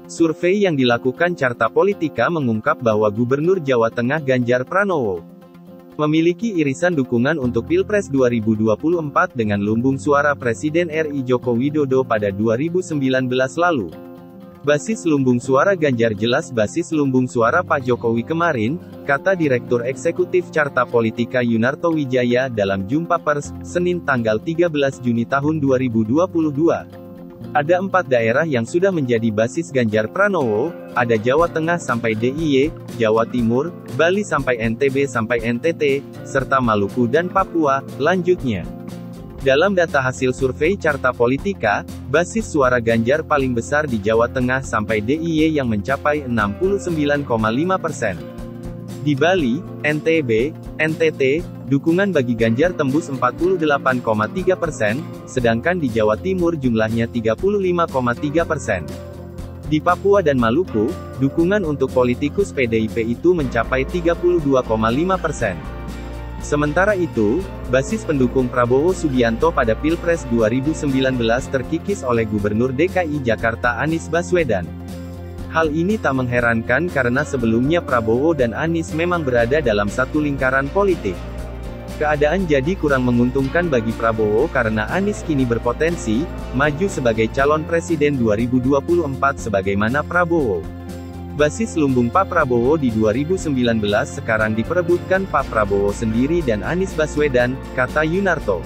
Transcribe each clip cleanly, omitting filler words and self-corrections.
Survei yang dilakukan Carta Politika mengungkap bahwa Gubernur Jawa Tengah Ganjar Pranowo memiliki irisan dukungan untuk Pilpres 2024 dengan lumbung suara Presiden RI Joko Widodo pada 2019 lalu. Basis lumbung suara Ganjar jelas basis lumbung suara Pak Jokowi kemarin, kata Direktur Eksekutif Carta Politika Yunarto Wijaya dalam jumpa pers, Senin tanggal 13 Juni tahun 2022. Ada 4 daerah yang sudah menjadi basis Ganjar Pranowo, ada Jawa Tengah sampai DIY, Jawa Timur, Bali sampai NTB sampai NTT, serta Maluku dan Papua, lanjutnya. Dalam data hasil survei Carta Politika, basis suara Ganjar paling besar di Jawa Tengah sampai DIY yang mencapai 69,5%. Di Bali, NTB, NTT, dukungan bagi Ganjar tembus 48,3%, sedangkan di Jawa Timur jumlahnya 35,3%. Di Papua dan Maluku, dukungan untuk politikus PDIP itu mencapai 32,5%. Sementara itu, basis pendukung Prabowo Subianto pada Pilpres 2019 terkikis oleh Gubernur DKI Jakarta Anies Baswedan. Hal ini tak mengherankan karena sebelumnya Prabowo dan Anies memang berada dalam satu lingkaran politik. Keadaan jadi kurang menguntungkan bagi Prabowo karena Anies kini berpotensi maju sebagai calon presiden 2024 sebagaimana Prabowo. Basis lumbung Pak Prabowo di 2019 sekarang diperebutkan Pak Prabowo sendiri dan Anies Baswedan, kata Yunarto.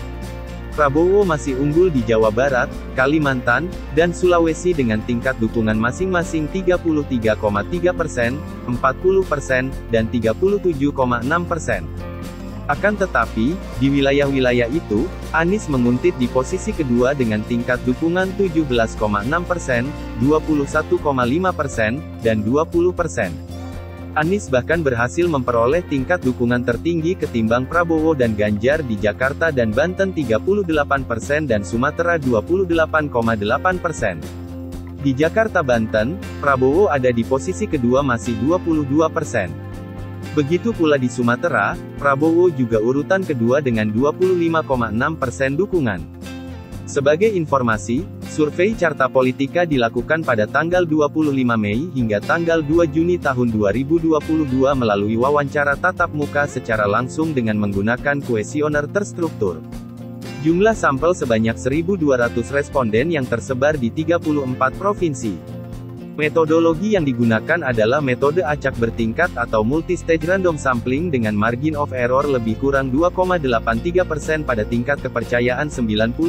Prabowo masih unggul di Jawa Barat, Kalimantan, dan Sulawesi dengan tingkat dukungan masing-masing 33,3%, 40%, dan 37,6%. Akan tetapi, di wilayah-wilayah itu, Anies menguntit di posisi kedua dengan tingkat dukungan 17,6%, 21,5%, dan 20%. Anies bahkan berhasil memperoleh tingkat dukungan tertinggi ketimbang Prabowo dan Ganjar di Jakarta dan Banten 38% dan Sumatera 28,8%. Di Jakarta Banten, Prabowo ada di posisi kedua masih 22%. Begitu pula di Sumatera, Prabowo juga urutan kedua dengan 25,6% dukungan. Sebagai informasi, survei Carta Politika dilakukan pada tanggal 25 Mei hingga tanggal 2 Juni tahun 2022 melalui wawancara tatap muka secara langsung dengan menggunakan kuesioner terstruktur. Jumlah sampel sebanyak 1.200 responden yang tersebar di 34 provinsi. Metodologi yang digunakan adalah metode acak bertingkat atau multi-stage random sampling dengan margin of error lebih kurang 2,83% pada tingkat kepercayaan 95%.